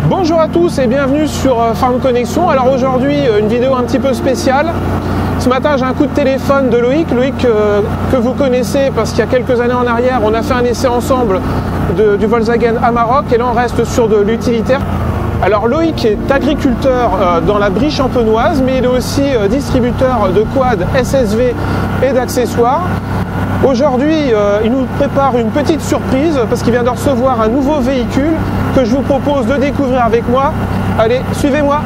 Bonjour à tous et bienvenue sur Farm Connexion. Alors aujourd'hui une vidéo un petit peu spéciale. Ce matin j'ai un coup de téléphone de Loïc, que vous connaissez parce qu'il y a quelques années en arrière on a fait un essai ensemble du Volkswagen Amarok et là on reste sur de l'utilitaire. Alors Loïc est agriculteur dans la Brie champenoise mais il est aussi distributeur de quad, SSV et d'accessoires. Aujourd'hui, il nous prépare une petite surprise parce qu'il vient de recevoir un nouveau véhicule que je vous propose de découvrir avec moi. Allez, suivez-moi!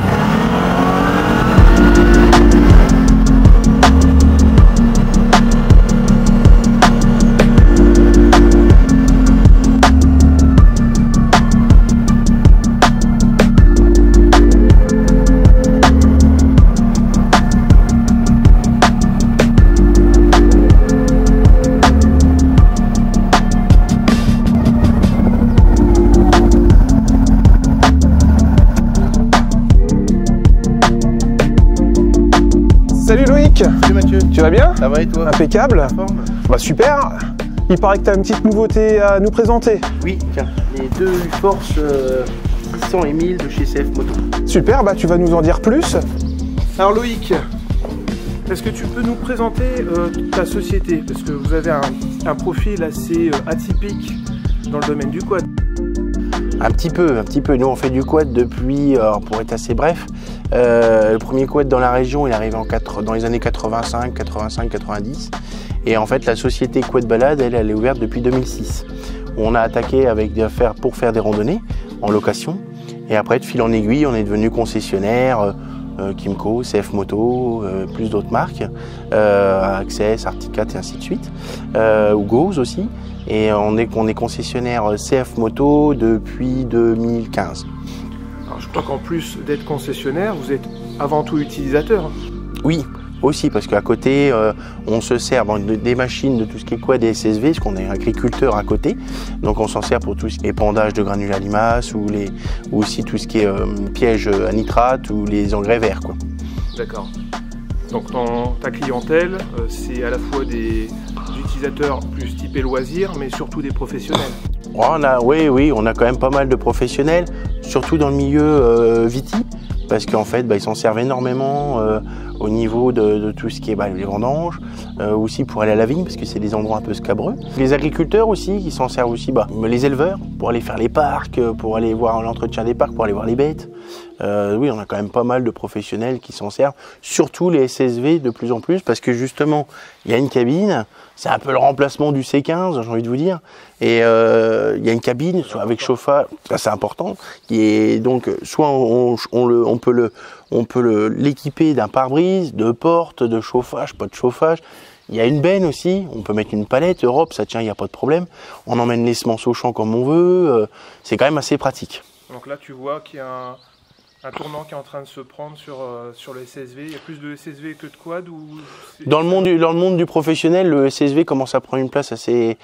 Salut Loïc! Salut Mathieu! Tu vas bien? Ça va et toi? Impeccable! Bah super! Il paraît que tu as une petite nouveauté à nous présenter. Oui, tiens, les deux Force 600 et 1000 de chez CF Moto. Super, bah tu vas nous en dire plus. Alors Loïc, est-ce que tu peux nous présenter ta société? Parce que vous avez un profil assez atypique dans le domaine du quad. Un petit peu. Nous on fait du quad depuis, alors pour être assez bref, le premier quad dans la région il est arrivé dans les années 85, 90. Et en fait la société Quad Balade elle est ouverte depuis 2006. On a attaqué pour faire des randonnées en location. Et après de fil en aiguille on est devenu concessionnaire, Kymco, CF Moto, plus d'autres marques, Access, Arctic 4 et ainsi de suite, ou Goes aussi. Et on est concessionnaire CF Moto depuis 2015. Alors je crois qu'en plus d'être concessionnaire, vous êtes avant tout utilisateur. Oui, aussi parce qu'à côté, on se sert des machines de tout ce qui est quad et SSV, parce qu'on est agriculteur à côté. Donc on s'en sert pour tout ce qui est épandage de granulés à limaces ou aussi tout ce qui est piège à nitrate ou les engrais verts, quoi. D'accord. Donc dans ta clientèle, c'est à la fois des utilisateurs plus typés loisirs, mais surtout des professionnels. Oui, on a quand même pas mal de professionnels, surtout dans le milieu viti, parce qu'en fait, ils s'en servent énormément au niveau de tout ce qui est les vendanges, aussi pour aller à la vigne, parce que c'est des endroits un peu scabreux. Les agriculteurs aussi, qui s'en servent aussi, les éleveurs, pour aller faire les parcs, pour aller voir l'entretien des parcs, pour aller voir les bêtes. Oui, on a quand même pas mal de professionnels qui s'en servent, surtout les SSV de plus en plus, parce que justement, il y a une cabine, c'est un peu le remplacement du C15, j'ai envie de vous dire, et il y a une cabine, soit avec chauffage, ça c'est important, et donc soit on peut l'équiper d'un pare-brise, de porte, de chauffage, pas de chauffage. Il y a une benne aussi, on peut mettre une palette, Europe, ça tient, il n'y a pas de problème. On emmène les semences au champ comme on veut, c'est quand même assez pratique. Donc là tu vois qu'il y a un tournant qui est en train de se prendre sur le SSV. Il y a plus de SSV que de quad ou... Dans le monde du professionnel, le SSV commence à prendre une place assez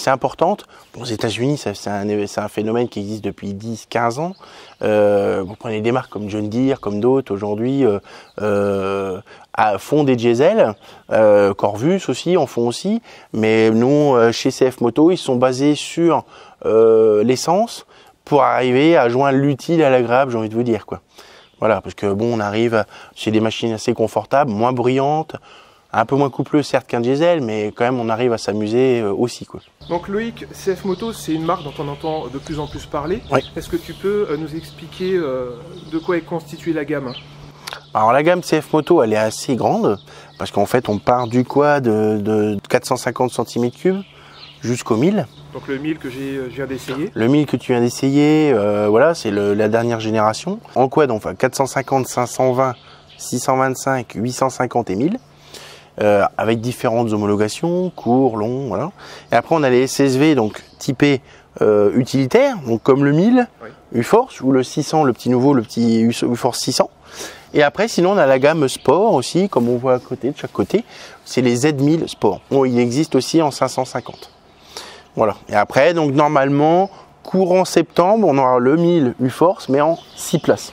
importante. Aux États-Unis, c'est un phénomène qui existe depuis 10-15 ans. Vous prenez des marques comme John Deere, comme d'autres aujourd'hui, font des diesels. Corvus aussi en font aussi. Mais nous, chez CF Moto, ils sont basés sur l'essence, pour arriver à joindre l'utile à l'agréable, j'ai envie de vous dire, quoi. Voilà, parce que on arrive, c'est des machines assez confortables, moins bruyantes, un peu moins coupleuses certes qu'un diesel, mais quand même on arrive à s'amuser aussi, quoi. Donc Loïc, CF Moto, c'est une marque dont on entend de plus en plus parler. Oui. Est-ce que tu peux nous expliquer de quoi est constituée la gamme? Alors la gamme CF Moto, elle est assez grande, parce qu'en fait on part du quad de 450 cm3 jusqu'au 1000. Donc le 1000 que je viens d'essayer. Le 1000 que tu viens d'essayer, voilà, c'est la dernière génération. En quad, on fait 450, 520, 625, 850 et 1000. Avec différentes homologations, court, long, voilà. Et après, on a les SSV, donc typés utilitaires, donc comme le 1000, oui. U-Force, ou le 600, le petit nouveau, le petit U-Force 600. Et après, sinon, on a la gamme Sport aussi, comme on voit à côté, de chaque côté. C'est les Z1000 Sport. Bon, il existe aussi en 550. Voilà. Et après, donc normalement, courant septembre, on aura le 1000 U-Force, mais en 6 places.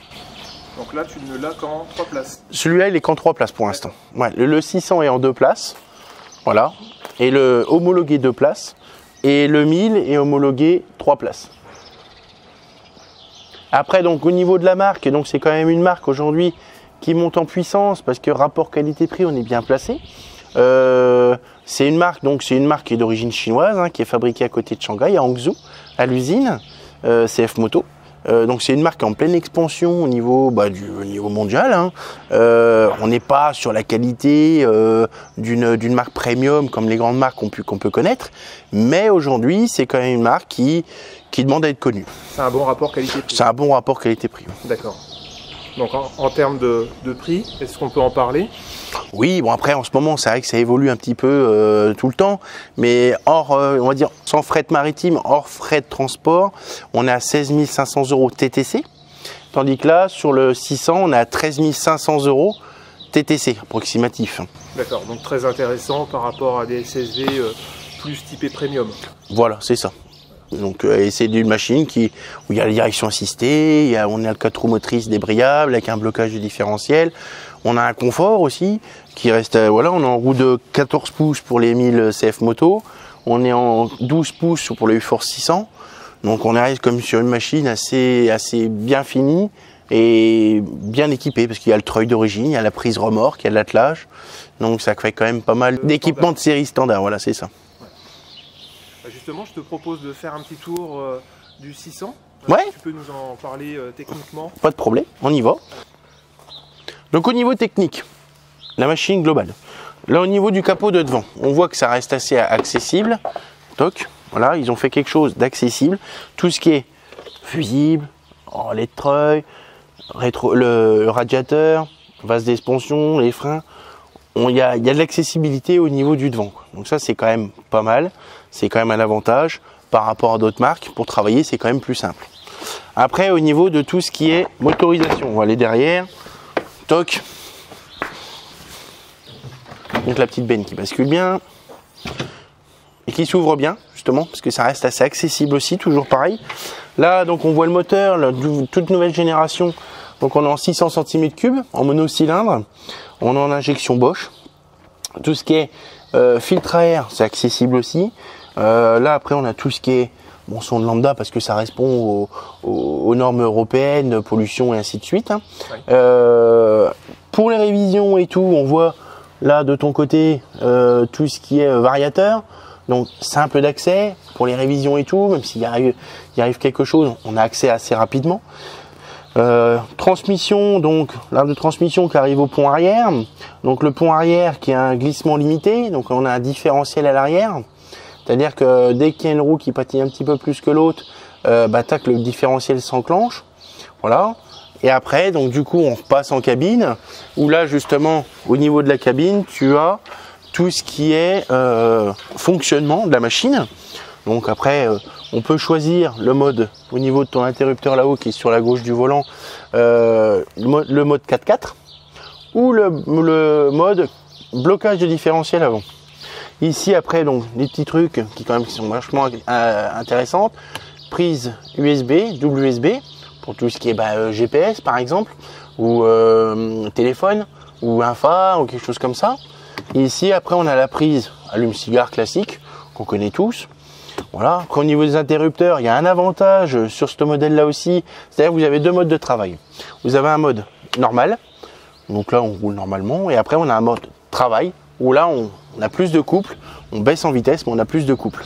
Donc là, tu ne l'as qu'en 3 places. Celui-là, il est qu'en 3 places pour l'instant. Ouais, le 600 est en 2 places. Voilà. Et le homologué 2 places. Et le 1000 est homologué 3 places. Après, donc au niveau de la marque, donc c'est quand même une marque aujourd'hui qui monte en puissance parce que rapport qualité-prix, on est bien placé. C'est une marque, donc c'est une marque qui est d'origine chinoise, hein, qui est fabriquée à côté de Shanghai, à Hangzhou, à l'usine, CF Moto. Donc c'est une marque en pleine expansion au niveau, au niveau mondial. Hein. On n'est pas sur la qualité d'une marque premium comme les grandes marques qu'on peut connaître, mais aujourd'hui c'est quand même une marque qui demande à être connue. C'est un bon rapport qualité-prix. C'est un bon rapport qualité-prix. D'accord. Donc en termes de prix, est-ce qu'on peut en parler? Oui, bon après en ce moment c'est vrai que ça évolue un petit peu tout le temps, mais hors, on va dire sans frais maritime, hors frais de transport, on est à 16 500 € TTC, tandis que là sur le 600 on est à 13 500 € TTC approximatif. D'accord, donc très intéressant par rapport à des SSV plus typés premium. Voilà, c'est ça. Donc c'est une machine où il y a la direction assistée, on a le 4 roues motrices débrayable avec un blocage de différentiel. On a un confort aussi qui reste, voilà, on est en roue de 14 pouces pour les 1000 CF Moto, on est en 12 pouces pour le U-Force 600. Donc on arrive comme sur une machine assez bien finie et bien équipée parce qu'il y a le treuil d'origine, il y a la prise remorque, il y a de l'attelage. Donc ça fait quand même pas mal d'équipements de série standard, voilà, c'est ça. Justement, je te propose de faire un petit tour du 600. Ouais. Tu peux nous en parler techniquement? Pas de problème, on y va. Donc au niveau technique, la machine globale. Là au niveau du capot de devant, on voit que ça reste assez accessible. Toc, voilà, ils ont fait quelque chose d'accessible. Tout ce qui est fusible, les treuils, le radiateur, vase d'expansion, les freins. Il y a de l'accessibilité au niveau du devant. Donc ça c'est quand même pas mal. C'est quand même un avantage par rapport à d'autres marques. Pour travailler, c'est quand même plus simple. Après, au niveau de tout ce qui est motorisation, on va aller derrière. Toc. Donc la petite benne qui bascule bien et qui s'ouvre bien, justement, parce que ça reste assez accessible aussi, toujours pareil. Là, donc on voit le moteur, toute nouvelle génération. Donc on est en 600 cm3 en monocylindre. On est en injection Bosch. Tout ce qui est filtre à air, c'est accessible aussi. Là après on a tout ce qui est son de lambda parce que ça répond aux normes européennes, pollution et ainsi de suite. Hein. Ouais. Pour les révisions et tout, on voit là de ton côté tout ce qui est variateur. Donc simple d'accès pour les révisions et tout, même s'il arrive quelque chose, on a accès assez rapidement. Transmission, donc l'arbre de transmission qui arrive au pont arrière. Donc le pont arrière qui a un glissement limité, donc on a un différentiel à l'arrière. C'est-à-dire que dès qu'il y a une roue qui pâtit un petit peu plus que l'autre, tac, le différentiel s'enclenche. Voilà. Et après, donc du coup, on repasse en cabine, où là justement, au niveau de la cabine, tu as tout ce qui est fonctionnement de la machine. Donc après, on peut choisir le mode au niveau de ton interrupteur là-haut qui est sur la gauche du volant, le mode 4x4 ou le mode blocage de différentiel avant. Ici après, donc des petits trucs qui quand même sont vachement intéressants. Prise USB, double USB pour tout ce qui est GPS par exemple, ou téléphone, ou un phare ou quelque chose comme ça. Et ici après on a la prise allume-cigare classique qu'on connaît tous. Voilà. Après au niveau des interrupteurs, il y a un avantage sur ce modèle là aussi, c'est-à-dire que vous avez deux modes de travail. Vous avez un mode normal, donc là on roule normalement, et après on a un mode travail, où là on a plus de couple, on baisse en vitesse mais on a plus de couple,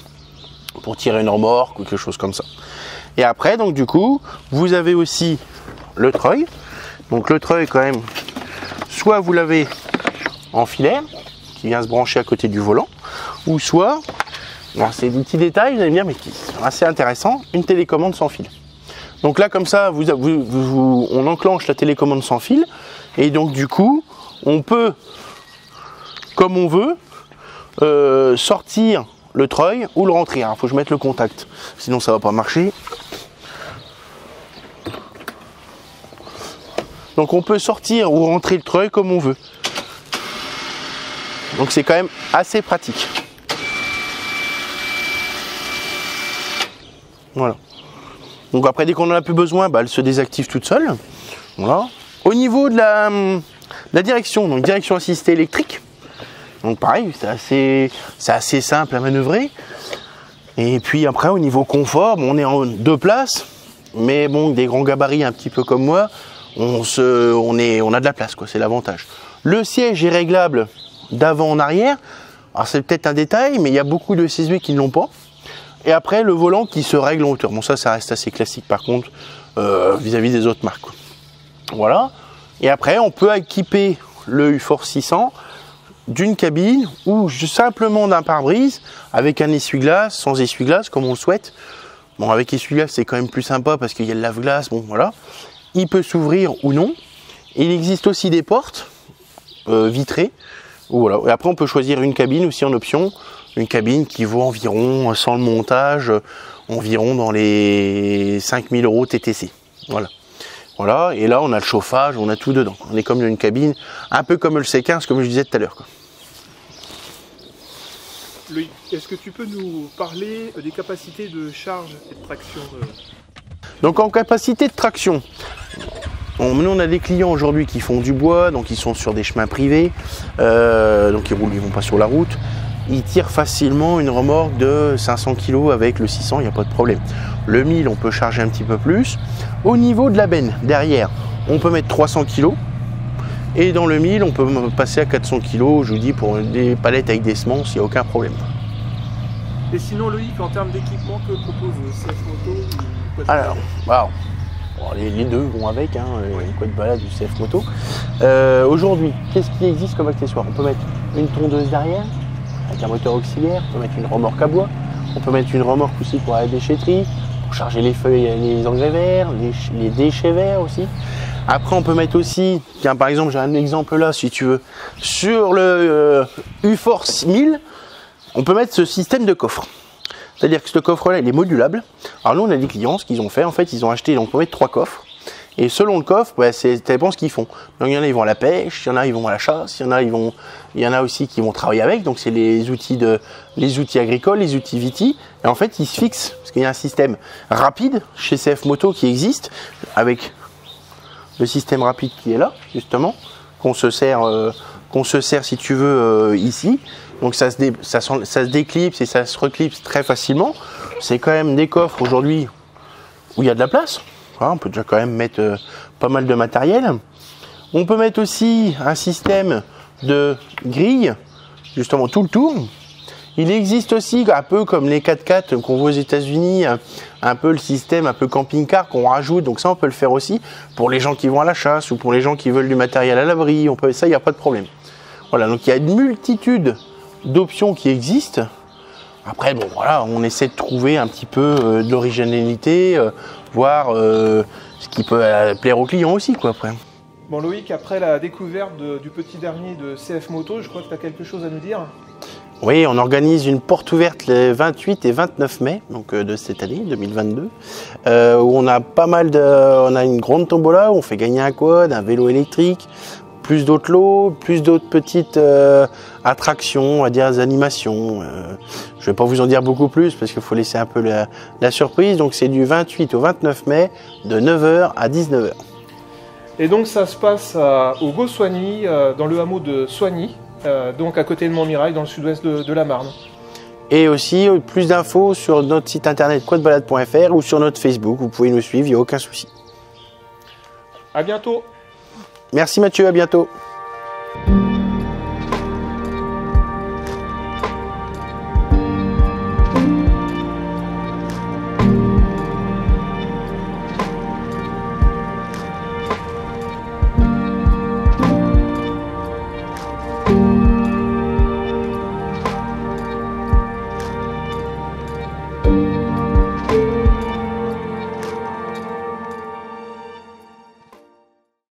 pour tirer une remorque ou quelque chose comme ça. Et après donc du coup, vous avez aussi le treuil, donc le treuil quand même, soit vous l'avez en filaire, qui vient se brancher à côté du volant, ou soit, c'est des petits détails, vous allez me dire, mais qui sont assez intéressants, une télécommande sans fil. Donc là, comme ça, on enclenche la télécommande sans fil, et donc du coup, on peut, comme on veut, sortir le treuil ou le rentrer. Il faut que je mette le contact, sinon ça va pas marcher. Donc on peut sortir ou rentrer le treuil comme on veut. Donc c'est quand même assez pratique. Voilà. Donc après dès qu'on en a plus besoin, elle se désactive toute seule. Voilà. Au niveau de la direction, donc direction assistée électrique. Donc pareil, c'est assez simple à manœuvrer. Et puis après au niveau confort, on est en 2 places mais bon, des grands gabarits un petit peu comme moi, on a de la place, quoi, c'est l'avantage. Le siège est réglable d'avant en arrière. Alors c'est peut-être un détail, mais il y a beaucoup de CSV qui ne l'ont pas. Et après, le volant qui se règle en hauteur. Bon, ça reste assez classique par contre, vis-à-vis des autres marques, quoi. Voilà. Et après, on peut équiper le UForce 600 d'une cabine ou simplement d'un pare-brise avec un essuie-glace, sans essuie-glace, comme on le souhaite. Bon, avec essuie-glace, c'est quand même plus sympa parce qu'il y a le lave-glace, bon, voilà. Il peut s'ouvrir ou non. Et il existe aussi des portes vitrées. Voilà. Et après, on peut choisir une cabine aussi en option. Une cabine qui vaut environ, sans le montage, environ dans les 5000 € TTC. Voilà. Voilà. Et là, on a le chauffage, on a tout dedans. On est comme dans une cabine, un peu comme le C15, comme je disais tout à l'heure, quoi. Loïc, est-ce que tu peux nous parler des capacités de charge et de traction Donc, en capacité de traction, nous on a des clients aujourd'hui qui font du bois, donc ils sont sur des chemins privés, donc ils roulent, ils vont pas sur la route. Ils tirent facilement une remorque de 500 kg avec le 600, il n'y a pas de problème. Le 1000, on peut charger un petit peu plus. Au niveau de la benne, derrière, on peut mettre 300 kg. Et dans le 1000, on peut passer à 400 kg, je vous dis, pour des palettes avec des semences, il n'y a aucun problème. Et sinon, Loïc, en termes d'équipement, que propose CF Moto ou alors, wow. Bon, les deux vont avec, hein, oui. Quad balade du CF Moto. Aujourd'hui, qu'est-ce qui existe comme accessoire? On peut mettre une tondeuse derrière, avec un moteur auxiliaire, on peut mettre une remorque à bois, on peut mettre une remorque aussi pour la déchetterie, pour charger les feuilles, les engrais verts, les déchets verts aussi. Après, on peut mettre aussi, tiens, par exemple, j'ai un exemple là, si tu veux, sur le UForce 1000, on peut mettre ce système de coffre. C'est-à-dire que ce coffre-là, il est modulable. Alors nous, on a des clients, ce qu'ils ont fait, en fait, ils ont acheté, donc on peut mettre 3 coffres. Et selon le coffre, bah, ça dépend ce qu'ils font. Donc il y en a, ils vont à la pêche, il y en a, ils vont à la chasse, il y en a aussi qui vont travailler avec. Donc c'est les outils agricoles, les outils viti. Et en fait, ils se fixent, parce qu'il y a un système rapide chez CF Moto qui existe, avec le système rapide qui est là, justement, qu'on se sert, si tu veux, ici. Donc ça se déclipse et ça se reclipse très facilement. C'est quand même des coffres aujourd'hui où il y a de la place. On peut déjà quand même mettre pas mal de matériel. On peut mettre aussi un système de grille, justement tout le tour. Il existe aussi, un peu comme les 4x4 qu'on voit aux États-Unis, un peu le système un peu camping-car qu'on rajoute. Donc ça, on peut le faire aussi pour les gens qui vont à la chasse ou pour les gens qui veulent du matériel à l'abri. Ça, il n'y a pas de problème. Voilà, donc il y a une multitude d'options qui existent. Après, bon, voilà, on essaie de trouver un petit peu de l'originalité, voir ce qui peut plaire aux clients aussi, quoi, après. Bon, Loïc, après la découverte du petit dernier de CF Moto, je crois que tu as quelque chose à nous dire. Oui, on organise une porte ouverte les 28 et 29 mai donc, de cette année, 2022, où on a on a une grande tombola où on fait gagner un quad, un vélo électrique, plus d'autres lots, plus d'autres petites attractions, on va dire des animations. Je ne vais pas vous en dire beaucoup plus parce qu'il faut laisser un peu la surprise. Donc c'est du 28 au 29 mai de 9h à 19h. Et donc ça se passe au Gausoigny, dans le hameau de Soigny, donc à côté de Montmirail, dans le sud-ouest de la Marne. Et aussi plus d'infos sur notre site internet quadbalade.fr ou sur notre Facebook. Vous pouvez nous suivre, il n'y a aucun souci. À bientôt. Merci Mathieu, à bientôt.